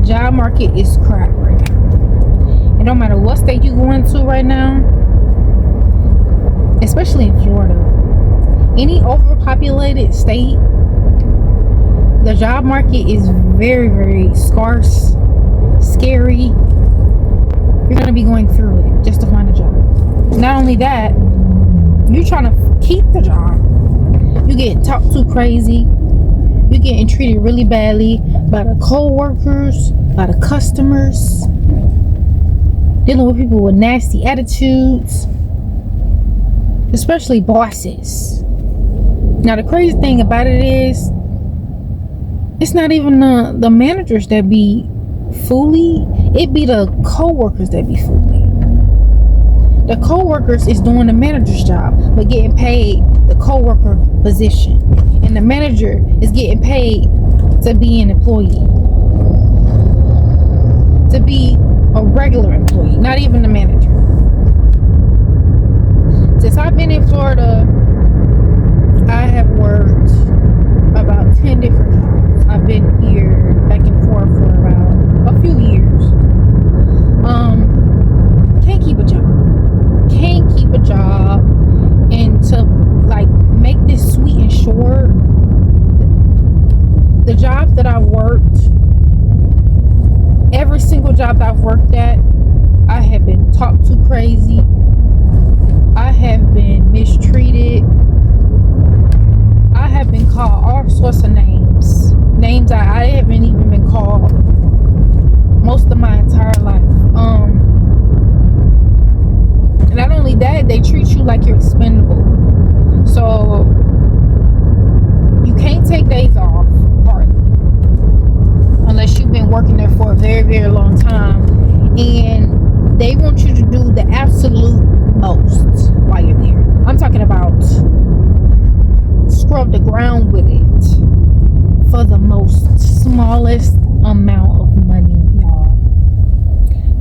job market is crap right now. It don't matter what state you go into right now, especially in Florida. Any overpopulated state, the job market is very, very scarce, scary. You're going to be going through it just to find a job. Not only that, you're trying to keep the job. You get talked to crazy. You're getting treated really badly by the co-workers, by the customers. Dealing with people with nasty attitudes. Especially bosses. Now the crazy thing about it is, it's not even the managers that be fooly. It be the co-workers that be fooly. The co-workers is doing the manager's job, but getting paid the co-worker position. And the manager is getting paid to be an employee. To be a regular employee, not even the manager. Since I've been in Florida, I have worked about 10 different jobs. I've been here back and forth for about a few years. Can't keep a job. Can't keep a job. And to like make this sweet and short, the jobs that I've worked, every single job that I've worked at, I have been talked to crazy. I have been mistreated. I have been called all sorts of names. Names I haven't even been called most of my entire life. Not only that, they treat you like you're expendable. So you can't take days off, hardly, unless you've been working there for a very, very long time. And they want you to do the absolute most while you're there. I'm talking about scrub the ground with it for the most smallest amount of money, y'all.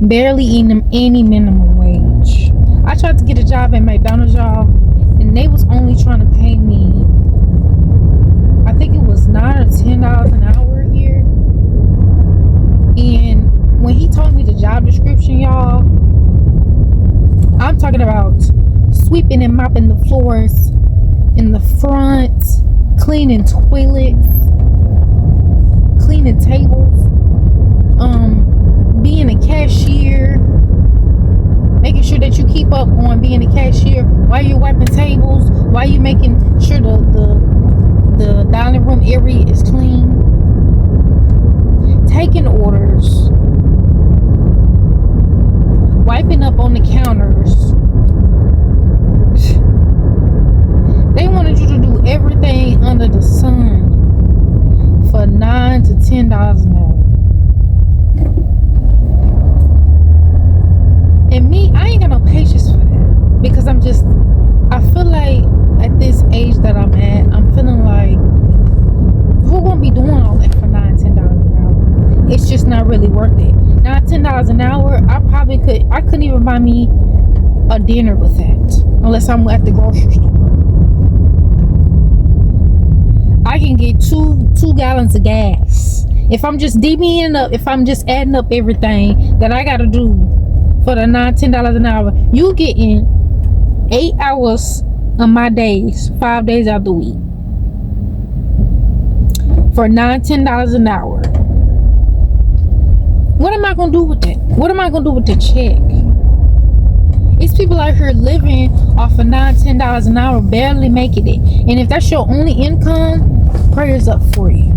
Barely any minimum wage. I tried to get a job at McDonald's, y'all, and they was only trying to pay me, I think it was $9 or $10 an hour here. And when he told me the job description, y'all, I'm talking about sweeping and mopping the floors in the front, cleaning toilets, cleaning tables, being a cashier, making sure that you keep up on being a cashier while you're wiping tables, while you're making sure the dining room area is clean, taking orders, wiping up on the counters. They wanted you to do everything under the sun for $9 to $10 an hour. And me, I ain't got no patience for that, because I feel like at this age that I'm at, I'm feeling like, who gonna be doing all that for $9, $10 an hour? It's just not really worth it. $9, $10 an hour, I couldn't even buy me a dinner with that, unless I'm at the grocery store. I can get two gallons of gas. If I'm just divvying up, if I'm just adding up everything that I gotta do for the $9, $10 an hour, you getting 8 hours of my days, 5 days out the week, for $9, $10 an hour. What am I gonna do with that? What am I gonna do with the check? It's people out here living off of $9, $10 an hour, barely making it. And if that's your only income, prayers up for you.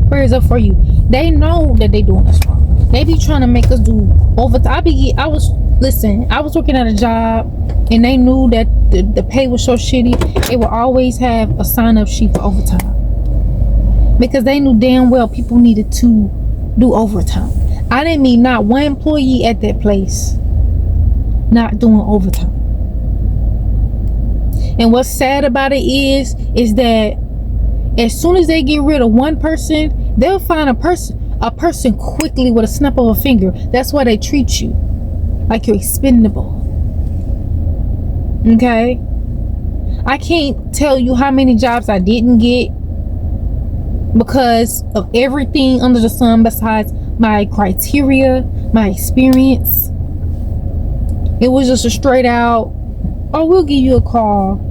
Prayers up for you. They know that they doing us wrong. They be trying to make us do overtime. I was working at a job, and they knew that the pay was so shitty. They would always have a sign-up sheet for overtime, because they knew damn well people needed to do overtime. I didn't mean not one employee at that place not doing overtime. And what's sad about it is that as soon as they get rid of one person, they'll find a person quickly with a snap of a finger. That's why they treat you like you're expendable. Okay? I can't tell you how many jobs I didn't get because of everything under the sun besides my criteria, my experience. It was just a straight out, oh, we'll give you a call.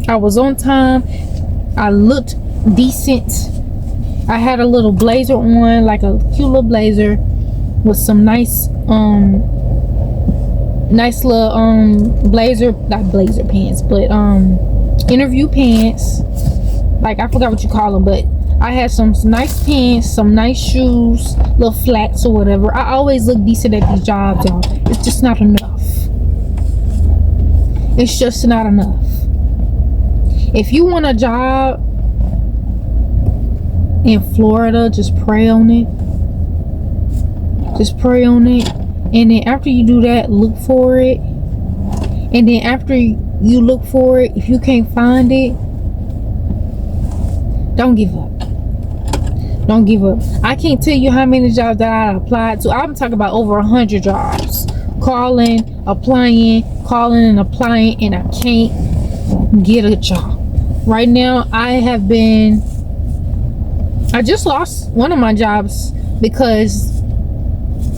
I was on time. I looked decent. I had a little blazer on, like a cute little blazer with some nice little blazer, not blazer pants, but interview pants. Like, I forgot what you call them, but I had some nice pants, some nice shoes, little flats or whatever. I always look decent at these jobs, y'all. It's just not enough. It's just not enough. If you want a job in Florida, just pray on it. Just pray on it. And then after you do that, look for it. And then after you look for it, if you can't find it, don't give up. Don't give up. I can't tell you how many jobs that I applied to. I'm talking about over 100 jobs. Calling, applying, calling and applying, and I can't get a job. Right now, I just lost one of my jobs because,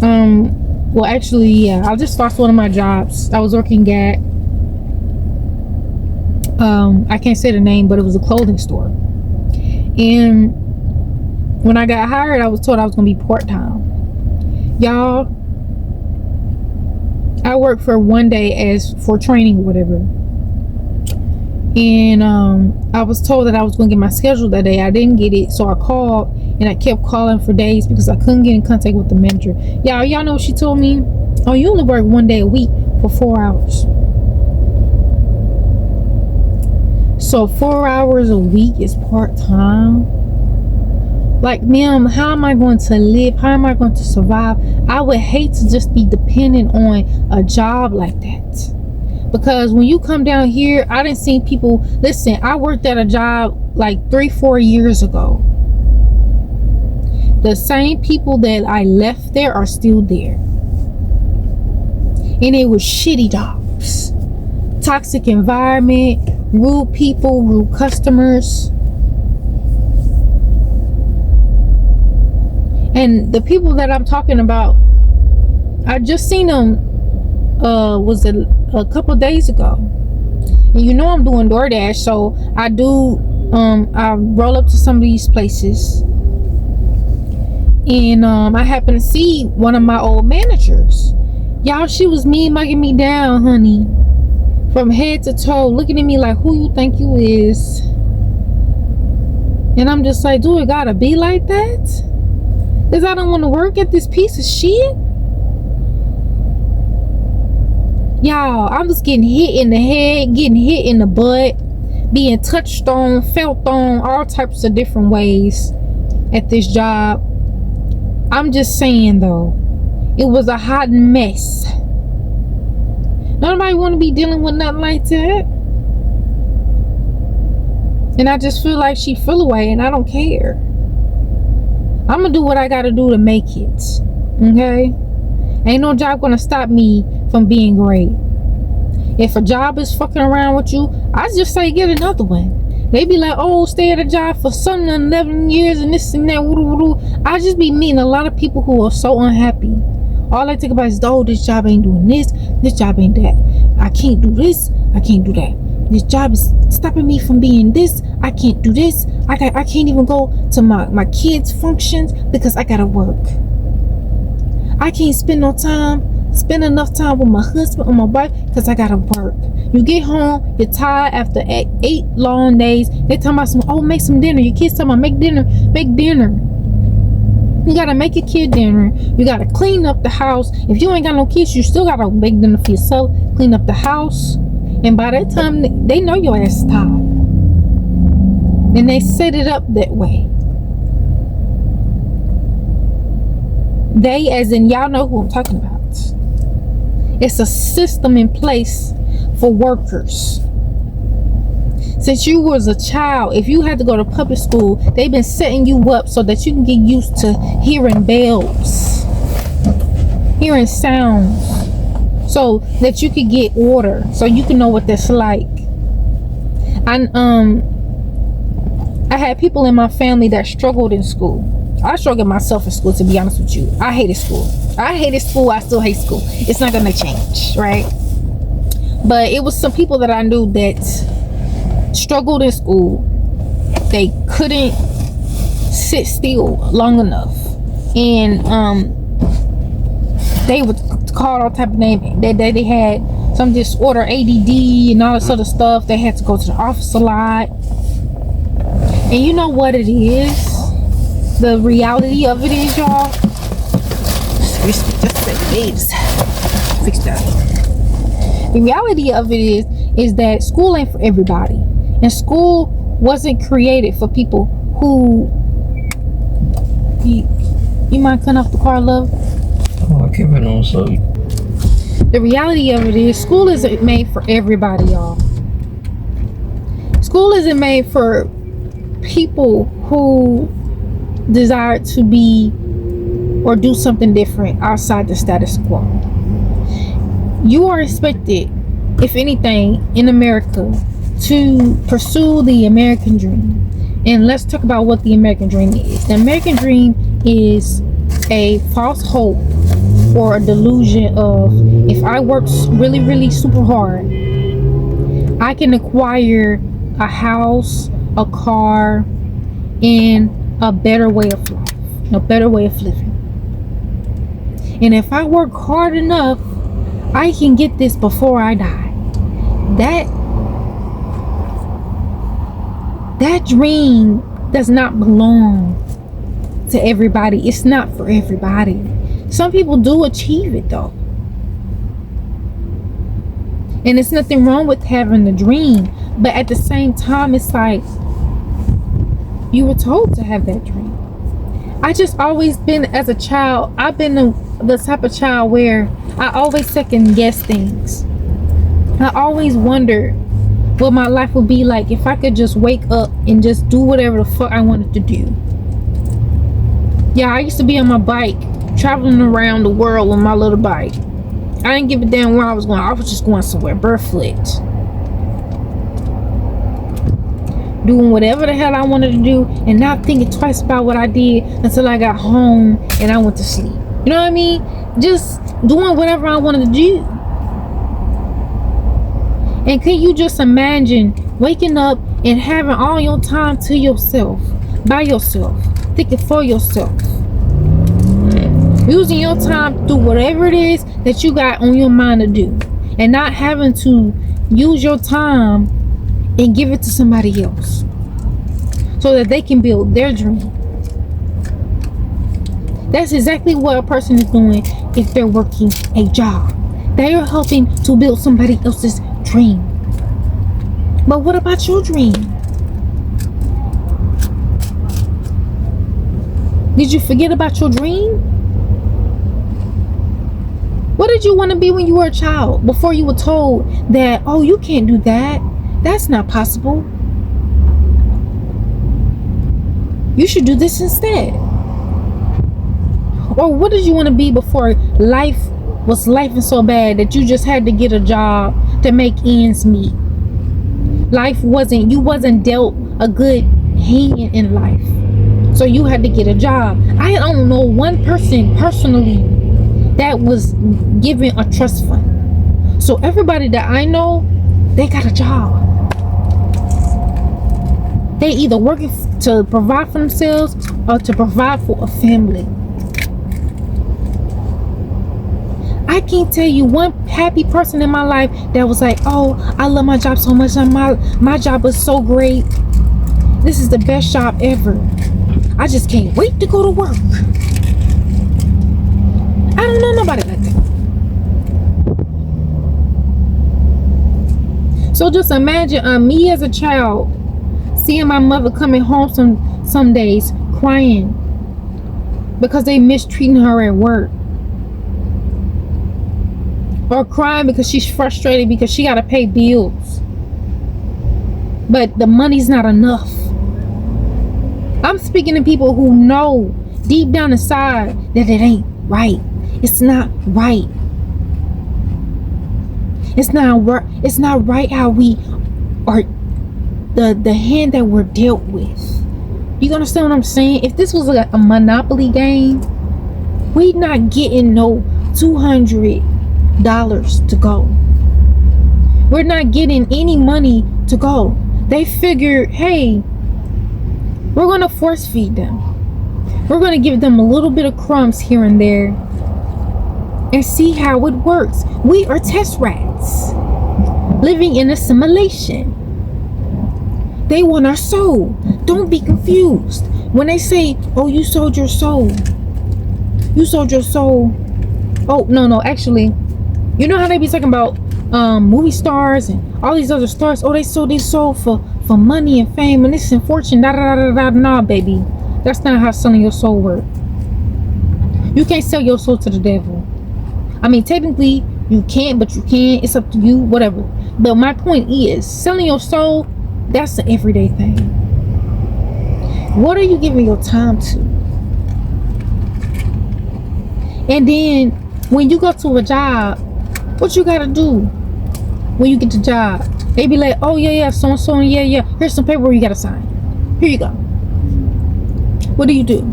well, actually, yeah, I just lost one of my jobs. I was working at, I can't say the name, but it was a clothing store. And when I got hired, I was told I was going to be part-time. Y'all, I worked for one day for training or whatever. And I was told that I was going to get my schedule that day. I didn't get it, so I called, and I kept calling for days because I couldn't get in contact with the manager. Y'all know what she told me? Oh, you only work one day a week for 4 hours. So 4 hours a week is part-time. Like, ma'am, how am I going to live? How am I going to survive? I would hate to just be dependent on a job like that. Because when you come down here, I didn't see people. Listen, I worked at a job like 3-4 years ago. The same people that I left there are still there. And it was shitty jobs. Toxic environment, rude people, rude customers. And the people that I'm talking about, I just seen them was a couple days ago. And you know I'm doing DoorDash, so I roll up to some of these places, and I happen to see one of my old managers. Y'all, she was mean mugging me down, honey, from head to toe, looking at me like, who you think you is? And I'm just like, do it gotta be like that? Because I don't want to work at this piece of shit. Y'all, I'm just getting hit in the head, getting hit in the butt, being touched on, felt on, all types of different ways at this job. I'm just saying, though, it was a hot mess. Nobody want to be dealing with nothing like that. And I just feel like she fell away, and I don't care. I'm gonna do what I gotta do to make it. Okay? Ain't no job gonna stop me from being great. If a job is fucking around with you, I just say get another one. They be like, oh, stay at a job for 11 years and this and that. I just be meeting a lot of people who are so unhappy. All I think about is, oh, this job ain't doing this job ain't that. I can't do this, I can't do that. This job is stopping me from being this. I can't do this. I can't even go to my kids' functions because I gotta work. I can't spend enough time with my husband or my wife because I gotta work. You get home, you're tired after 8 long days. They talking about make some dinner. Your kids talking about make dinner. You gotta make your kid dinner. You gotta clean up the house. If you ain't got no kids, you still gotta make dinner for yourself. Clean up the house. And by that time, they know your ass is tired. And they set it up that way. They, as in y'all know who I'm talking about. It's a system in place for workers. Since you was a child, if you had to go to public school, they've been setting you up so that you can get used to hearing bells, hearing sounds, so that you could get order, so you can know what that's like. And I had people in my family that struggled in school. I struggled myself in school, to be honest with you. I hated school. I still hate school. It's not gonna change, right? But it was some people that I knew that struggled in school. They couldn't sit still long enough, and they would call all type of name. They had some disorder, ADD, and all this other stuff. They had to go to the office a lot. And you know what it is? The reality of it is, y'all. Excuse me, just a second, babes. Fix that. The reality of it is that school ain't for everybody, and school wasn't created for people who. You mind cutting off the car, love? Oh, I keep it on, so. The reality of it is, school isn't made for everybody, y'all. School isn't made for people who desire to be or do something different outside the status quo. You are expected, if anything, in America to pursue the American dream. And let's talk about what the American dream is. The American dream is a false hope or a delusion of, if I work really, really super hard, I can acquire a house, a car, and a better way of life, a better way of living. And if I work hard enough, I can get this before I die. That dream does not belong to everybody. It's not for everybody. Some people do achieve it though. And it's nothing wrong with having the dream. But at the same time, it's like, you were told to have that dream. I just always been, as a child, I've been the type of child where I always second guess things. I always wondered what my life would be like if I could just wake up and just do whatever the fuck I wanted to do. Yeah, I used to be on my bike, traveling around the world with my little bike. I didn't give a damn where I was going. I was just going somewhere barefoot, doing whatever the hell I wanted to do, and not thinking twice about what I did until I got home and I went to sleep. You know what I mean? Just doing whatever I wanted to do. And can you just imagine waking up and having all your time to yourself, by yourself, thinking for yourself, using your time to do whatever it is that you got on your mind to do, and not having to use your time and give it to somebody else so that they can build their dream. That's exactly what a person is doing if they're working a job. They are helping to build somebody else's dream. But what about your dream? Did you forget about your dream? What did you want to be when you were a child, before you were told that, oh, you can't do that? That's not possible. You should do this instead. Or what did you want to be before life was life and so bad that you just had to get a job to make ends meet? You wasn't dealt a good hand in life, so you had to get a job. I don't know one person personally that was given a trust fund. So everybody that I know, they got a job. They either working to provide for themselves or to provide for a family. I can't tell you one happy person in my life that was like, oh, I love my job so much, and my job is so great. This is the best job ever. I just can't wait to go to work. I don't know nobody like that. So just imagine me as a child seeing my mother coming home some days crying because they mistreating her at work, or crying because she's frustrated because she got to pay bills, but the money's not enough. I'm speaking to people who know deep down inside that it ain't right. It's not right. It's not right how we are, the hand that we're dealt with. You understand what I'm saying? If this was a Monopoly game, we not getting no $200 to go. We're not getting any money to go. They figured, hey, we're gonna force feed them. We're gonna give them a little bit of crumbs here and there and see how it works. We are test rats living in a simulation. They want our soul. Don't be confused. When they say, oh, you sold your soul. You sold your soul. Oh, no, actually, you know how they be talking about movie stars and all these other stars? Oh, they sold their soul for money and fame and this and fortune. Nah, baby. That's not how selling your soul works. You can't sell your soul to the devil. I mean, technically, you can't, but you can. It's up to you, whatever. But my point is, selling your soul, that's an everyday thing. What are you giving your time to? And then, when you go to a job, what you gotta do when you get the job? They be like, oh, yeah, so-and-so, yeah. Here's some paperwork you gotta sign. Here you go. What do? Do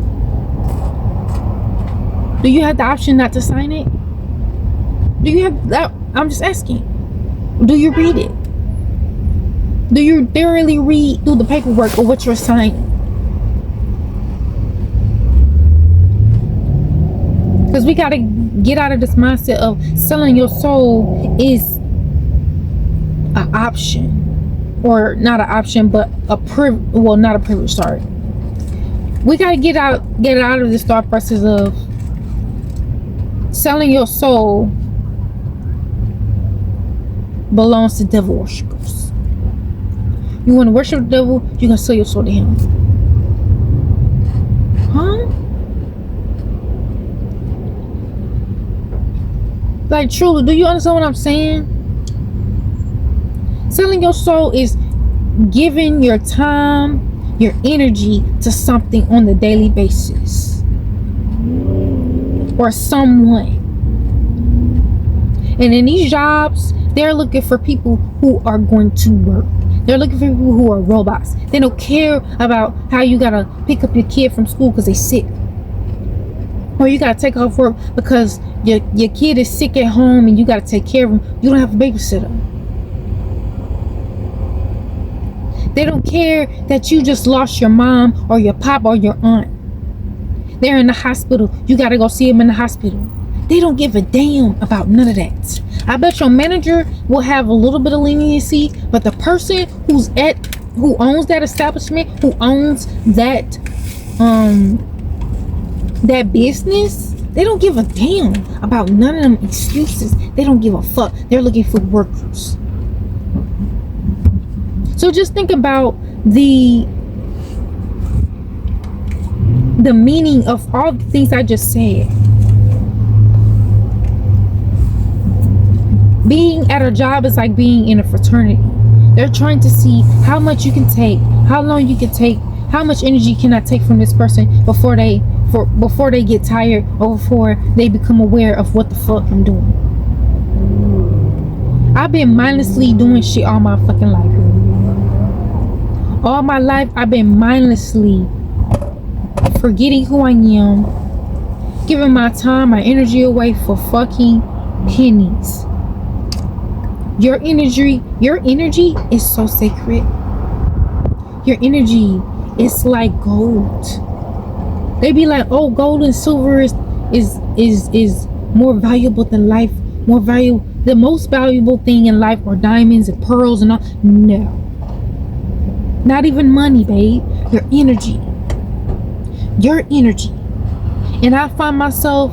you have the option not to sign it? Do you have that? I'm just asking. Do you read it? Do you thoroughly read through the paperwork or what you're signing? Because we got to get out of this mindset of selling your soul is an option. Or not an option, but not a privilege, sorry. We got to get out of this thought process of selling your soul belongs to devil worshippers. You want to worship the devil, you're going to sell your soul to him. Huh? Like, truly, do you understand what I'm saying? Selling your soul is giving your time, your energy to something on the daily basis. Or someone. And in these jobs, they're looking for people who are going to work. They're looking for people who are robots. They don't care about how you gotta pick up your kid from school because they're sick. Or you gotta take off work because your kid is sick at home and you gotta take care of him. You don't have a babysitter. They don't care that you just lost your mom or your pop or your aunt. They're in the hospital. You gotta go see them in the hospital. They don't give a damn about none of that. I bet your manager will have a little bit of leniency, but the person who owns that establishment, who owns that business, they don't give a damn about none of them excuses. They don't give a fuck. They're looking for workers. So just think about the meaning of all the things I just said. Being at a job is like being in a fraternity. They're trying to see how much you can take, how long you can take, how much energy can I take from this person before they get tired or before they become aware of what the fuck I'm doing. I've been mindlessly doing shit all my fucking life. All my life I've been mindlessly forgetting who I am, giving my time, my energy away for fucking pennies. Your energy is so sacred. Your energy is like gold. They be like, oh, gold and silver is more valuable than life. The most valuable thing in life are diamonds and pearls and all. No. Not even money, babe. Your energy. Your energy. And I find myself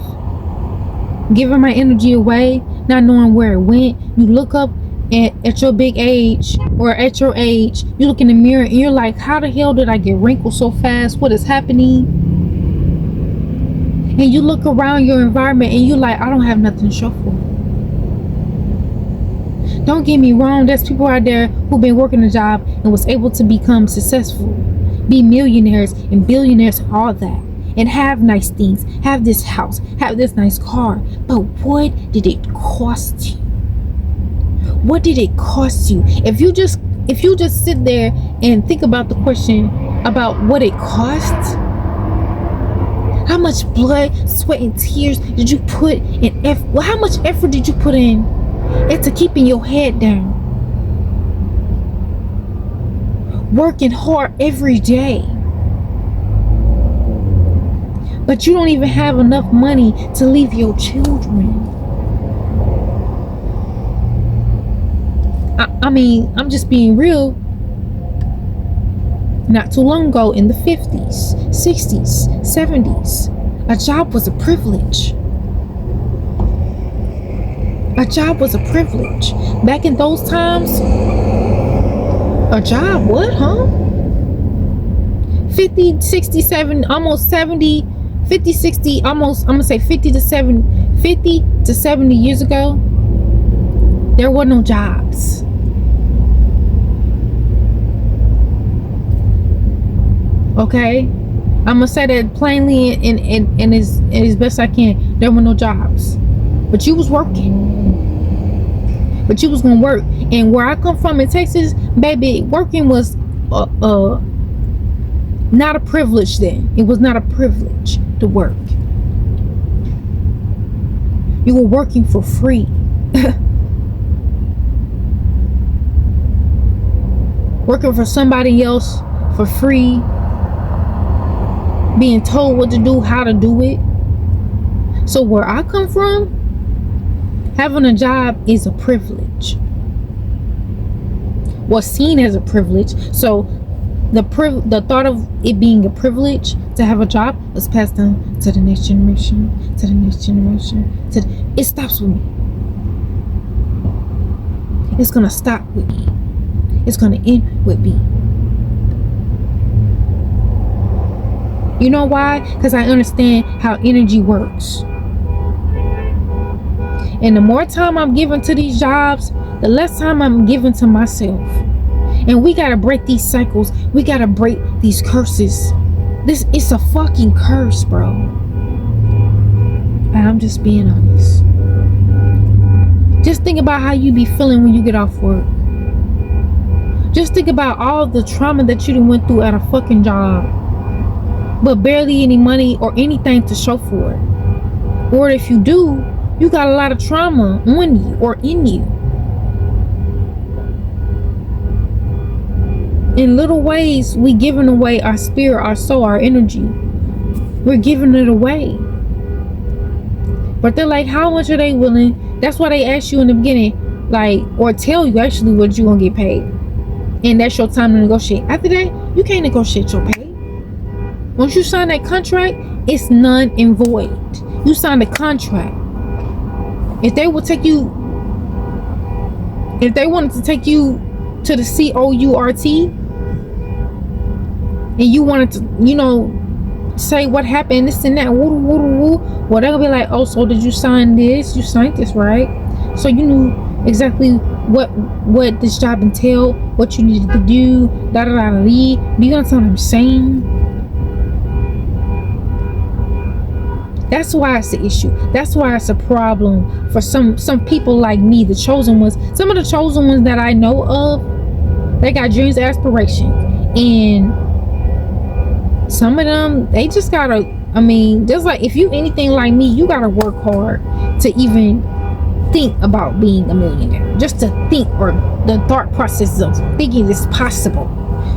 giving my energy away, not knowing where it went. You look up at your big age, or at your age, you look in the mirror and you're like, how the hell did I get wrinkled so fast? What is happening? And you look around your environment and you're like, I don't have nothing to show for it. Don't get me wrong, there's people out there who've been working a job and was able to become successful, be millionaires and billionaires, all that, and have nice things, have this house, have this nice car. But what did it cost you? What did it cost you? If you just sit there and think about the question, about what it costs? How much blood, sweat, and tears did you put in? How much effort did you put in into keeping your head down? Working hard every day. But you don't even have enough money to leave your children. I mean, I'm just being real. Not too long ago, in the 50s, 60s, 70s, a job was a privilege. A job was a privilege. Back in those times, a job, what, huh? 50, 60, 70, almost 70, 50, 60, almost, I'm gonna say 50 to 70 years ago, there were no jobs. Okay, I'm gonna say that plainly and as best I can. There were no jobs, but you was working. But you was gonna work. And where I come from in Texas, baby, working was not a privilege then. It was not a privilege to work. You were working for free. Working for somebody else for free. Being told what to do, how to do it. So where I come from, having a job is a privilege. Was seen as a privilege. So the thought of it being a privilege to have a job was passed down to the next generation, to the next generation. It stops with me. It's gonna stop with me. It's gonna end with me. You know why? Because I understand how energy works. And the more time I'm giving to these jobs, the less time I'm giving to myself. And we gotta break these cycles. We gotta break these curses. It's a fucking curse, bro. And I'm just being honest. Just think about how you be feeling when you get off work. Just think about all the trauma that you done went through at a fucking job, but barely any money or anything to show for it. Or if you do, you got a lot of trauma on you or in you. In little ways, we giving away our spirit, our soul, our energy. We're giving it away. But they're like, how much are they willing? That's why they ask you in the beginning, like, or tell you actually what you gonna get paid. And that's your time to negotiate. After that, you can't negotiate your pay. Once you sign that contract, it's null and void. You signed a contract. If they wanted to take you to the COURT, and you wanted to, say what happened, this and that, well, they'll be like, oh, so did you sign this? You signed this, right? So you knew exactly what this job entailed, what you needed to do, Do you understand what I'm saying? That's why it's an issue. That's why it's a problem for some people like me, the chosen ones. Some of the chosen ones that I know of, they got dreams, aspirations, and some of them, they just gotta, just like if you anything like me, you gotta work hard to even think about being a millionaire. Just to think, or the thought process of thinking it's possible.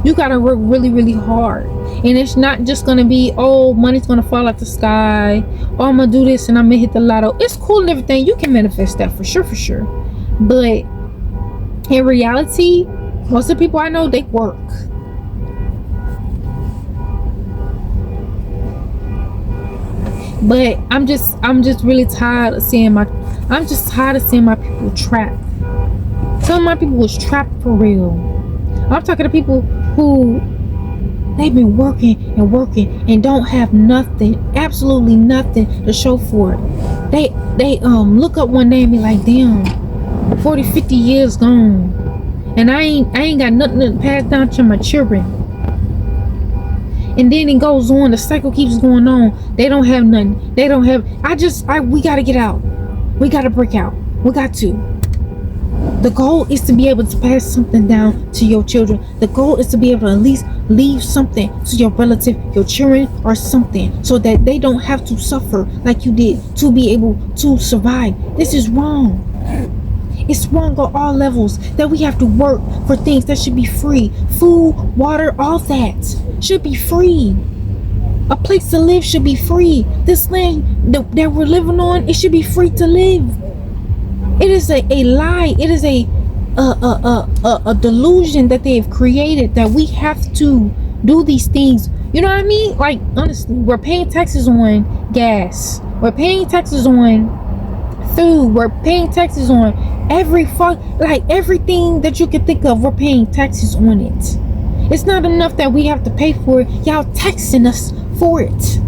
You gotta work really, really hard. And it's not just gonna be, oh, money's gonna fall out the sky, oh, I'm gonna do this and I'm gonna hit the lotto. It's cool and everything. You can manifest that for sure. But in reality, most of the people I know, they work. But I'm just really tired of seeing my people trapped. Some of my people was trapped for real. I'm talking to people who they've been working and don't have nothing, absolutely nothing to show for it. They look up one day and be like, damn, 40, 50 years gone, and I ain't got nothing to pass down to my children. And then it goes on, the cycle keeps going on. They don't have nothing. We gotta get out. We gotta break out. We got to. The goal is to be able to pass something down to your children. The goal is to be able to at least leave something to your relative, your children, or something, so that they don't have to suffer like you did to be able to survive. This is wrong. It's wrong on all levels that we have to work for things that should be free. Food, water, all that should be free. A place to live should be free. This land that we're living on, it should be free to live. It is a lie. It is a delusion that they have created that we have to do these things. You know what I mean? Like, honestly, we're paying taxes on gas. We're paying taxes on food. We're paying taxes on everything that you can think of. We're paying taxes on it. It's not enough that we have to pay for it. Y'all taxing us for it.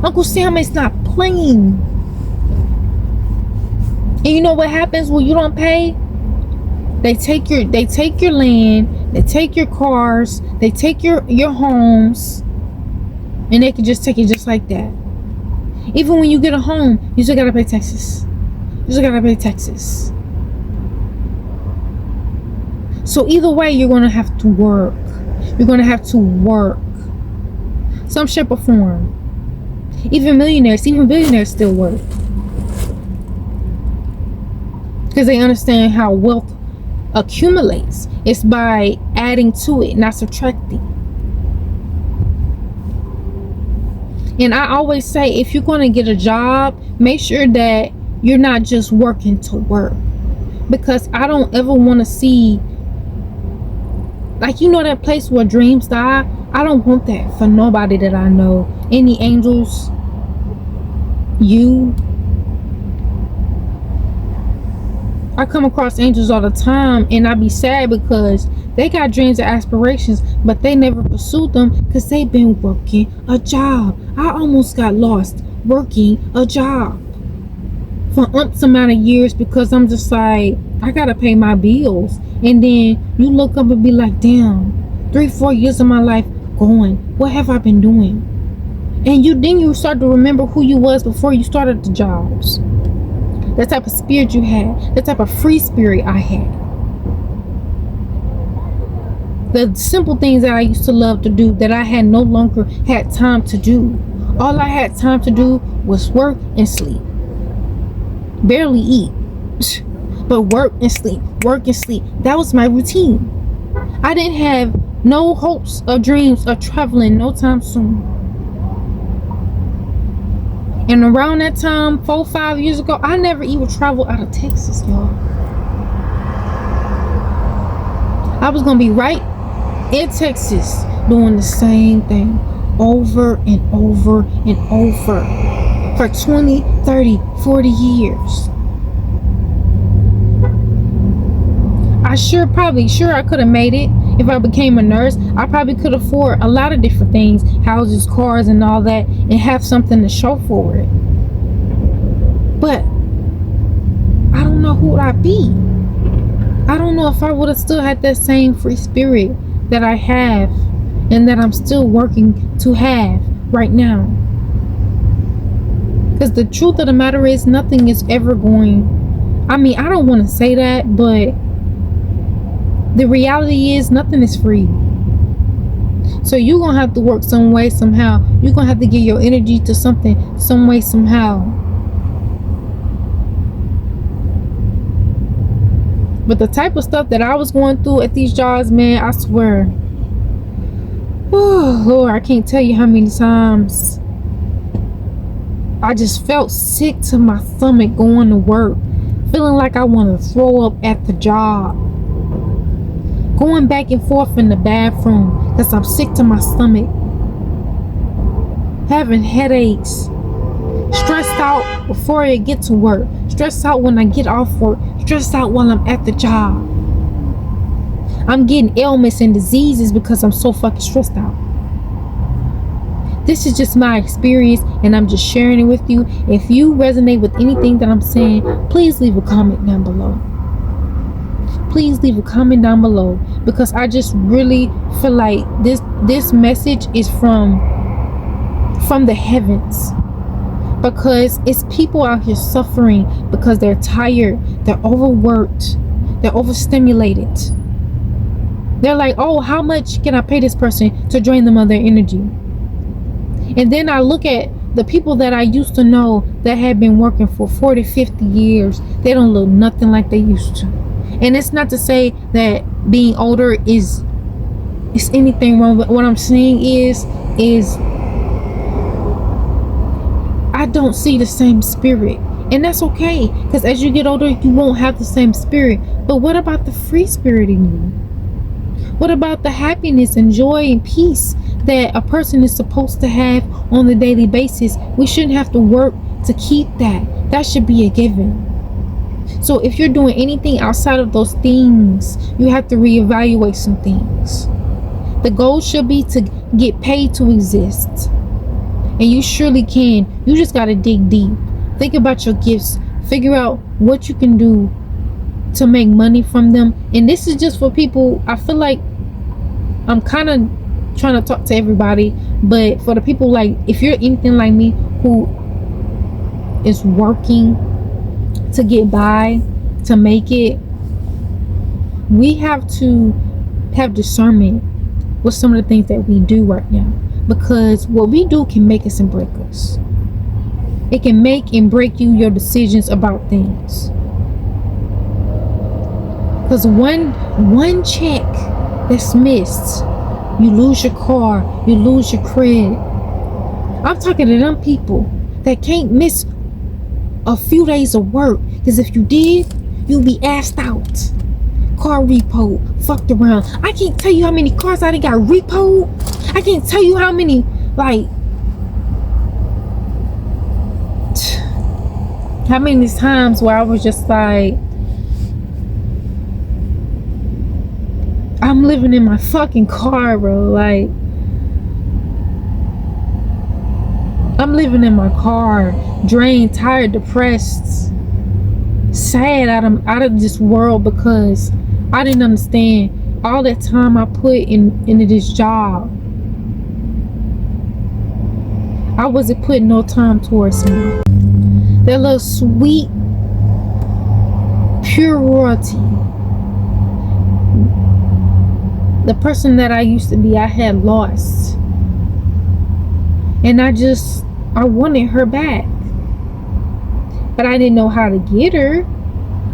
Uncle Sam is not playing. And you know what happens when you don't pay? They take your land, they take your cars, they take your homes, and they can just take it just like that. Even when you get a home, you still gotta pay taxes. You still gotta pay taxes. So either way, you're gonna have to work. You're gonna have to work. Some shape or form. Even millionaires, even billionaires still work. Because they understand how wealth accumulates. It's by adding to it, not subtracting. And I always say, if you're going to get a job, make sure that you're not just working to work. Because I don't ever want to see, like, you know that place where dreams die? I don't want that for nobody that I know. Any angels, you. I come across angels all the time, and I be sad because they got dreams and aspirations, but they never pursued them because they've been working a job. I almost got lost working a job for amount of years because I'm just like, I gotta pay my bills. And then you look up and be like, damn, 3-4 years of my life going, what have I been doing? And then you start to remember who you was before you started the jobs. The type of spirit you had, the type of free spirit I had, the simple things that I used to love to do that I had no longer had time to do. All I had time to do was work and sleep. Barely eat, but work and sleep, work and sleep. That was my routine. I didn't have no hopes or dreams of traveling no time soon. And around that time, 4-5 years ago, I never even traveled out of Texas, y'all. I was gonna be right in Texas doing the same thing over and over and over for 20, 30, 40 years. I could have made it if I became a nurse. I probably could afford a lot of different things, houses, cars, and all that, and have something to show for it. But I don't know who would I be. I don't know if I would have still had that same free spirit that I have and that I'm still working to have right now. Because the truth of the matter is, nothing is ever going, I mean, I don't want to say that, but the reality is nothing is free. So you're going to have to work some way, somehow. You're going to have to give your energy to something, some way, somehow. But the type of stuff that I was going through at these jobs, man, I swear. Oh, Lord, I can't tell you how many times I just felt sick to my stomach going to work. Feeling like I want to throw up at the job. Going back and forth in the bathroom because I'm sick to my stomach. Having headaches. Stressed out before I get to work. Stressed out when I get off work. Stressed out while I'm at the job. I'm getting ailments and diseases because I'm so fucking stressed out. This is just my experience and I'm just sharing it with you. If you resonate with anything that I'm saying, please leave a comment down below. Please leave a comment down below, because I just really feel like this message is from the heavens, because it's people out here suffering because they're tired, they're overworked, They're overstimulated. They're like, oh, how much can I pay this person to drain them of their energy? And then I look at the people that I used to know that had been working for 40, 50 years. They don't look nothing like they used to. And it's not to say that being older is anything wrong. But what I'm saying is I don't see the same spirit. And that's okay, because as you get older, you won't have the same spirit. But what about the free spirit in you? What about the happiness and joy and peace that a person is supposed to have on a daily basis? We shouldn't have to work to keep that. That should be a given. So if you're doing anything outside of those things, you have to reevaluate some things. The goal should be to get paid to exist. And you surely can. You just got to dig deep. Think about your gifts. Figure out what you can do to make money from them. And this is just for people. I feel like I'm kind of trying to talk to everybody, but for the people, like, if you're anything like me who is working to get by, to make it, we have to have discernment with some of the things that we do right now, because what we do can make us and break us. It can make and break you, your decisions about things. Because one check that's missed, you lose your car, you lose your credit. I'm talking to them people that can't miss a few days of work, because if you did, you'd be assed out. Car repo, fucked around. I can't tell you how many cars I done got repoed. I can't tell you how many, like, how many times where I was just like, I'm living in my fucking car, bro. Like, I'm living in my car, drained, tired, depressed, sad, out of this world, because I didn't understand all that time I put into this job. I wasn't putting no time towards me. That little sweet purity. The person that I used to be, I had lost. And I wanted her back. But I didn't know how to get her.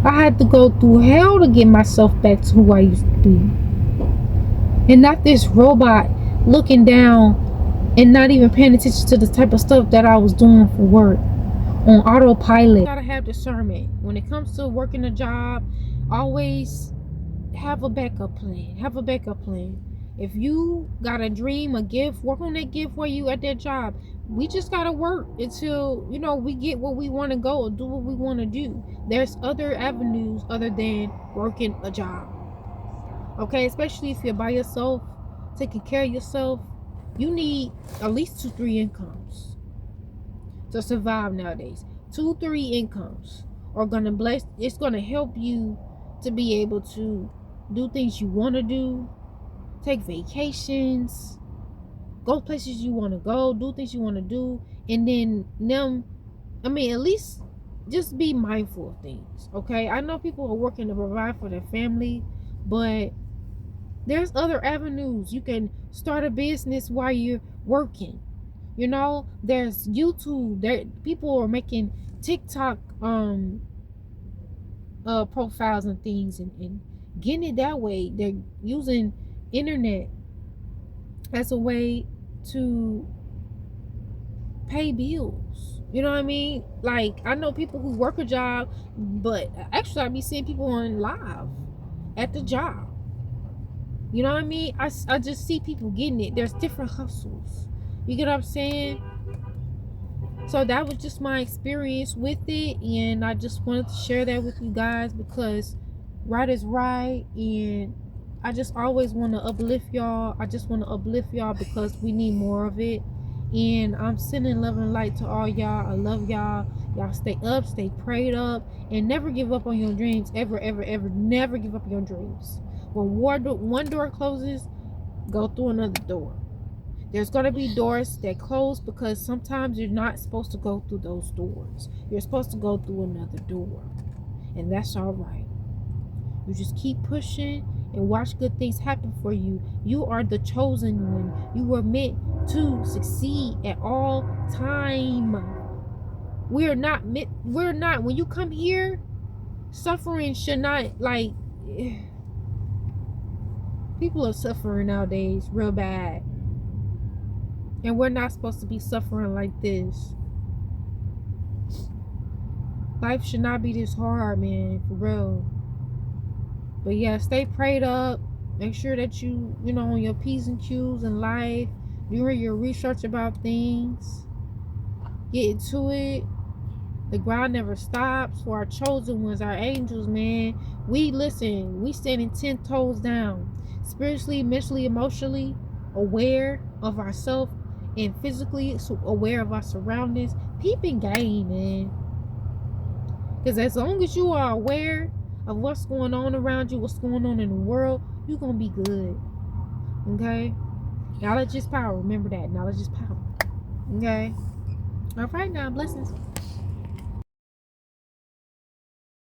I had to go through hell to get myself back to who I used to be. And not this robot looking down and not even paying attention to the type of stuff that I was doing for work on autopilot. You gotta have discernment. When it comes to working a job, always have a backup plan. Have a backup plan. If you got a dream, a gift, work on that gift while you at that job. We just gotta work until, we get what we want to go or do what we want to do. There's other avenues other than working a job. Okay, especially if you're by yourself, taking care of yourself, you need at least 2-3 incomes to survive nowadays. 2-3 incomes are gonna bless. It's gonna help you to be able to do things you want to do, take vacations, go places you want to go, do things you want to do, and then at least just be mindful of things. Okay, I know people are working to provide for their family, but there's other avenues. You can start a business while you're working. There's YouTube. There, people are making TikTok profiles and things, and getting it that way. They're using internet as a way to pay bills. You know what I mean? Like, I know people who work a job, but actually I be seeing people on live at the job. You know what I mean? I just see people getting it. There's different hustles. You get what I'm saying? So that was just my experience with it, and I just wanted to share that with you guys, because right is right, and I just always want to uplift y'all. I just want to uplift y'all because we need more of it. And I'm sending love and light to all y'all. I love y'all. Y'all stay up, stay prayed up, and never give up on your dreams. Ever, ever, ever. Never give up on your dreams. When one door closes, go through another door. There's going to be doors that close because sometimes you're not supposed to go through those doors. You're supposed to go through another door. And that's all right. You just keep pushing and watch good things happen for you. You are the chosen one. You were meant to succeed at all time. We're not when you come here, suffering should not, like, people are suffering nowadays real bad. And we're not supposed to be suffering like this. Life should not be this hard, man, for real. But yeah, stay prayed up. Make sure that you on your P's and Q's in life. Doing your research about things. Get into it. The grind never stops for our chosen ones, our angels, man. We standing 10 toes down. Spiritually, mentally, emotionally aware of ourselves, and physically aware of our surroundings. Peeping game, man. Because as long as you are aware of what's going on around you, what's going on in the world, you're going to be good. Okay? Knowledge is power. Remember that. Knowledge is power. Okay? All right now. Blessings.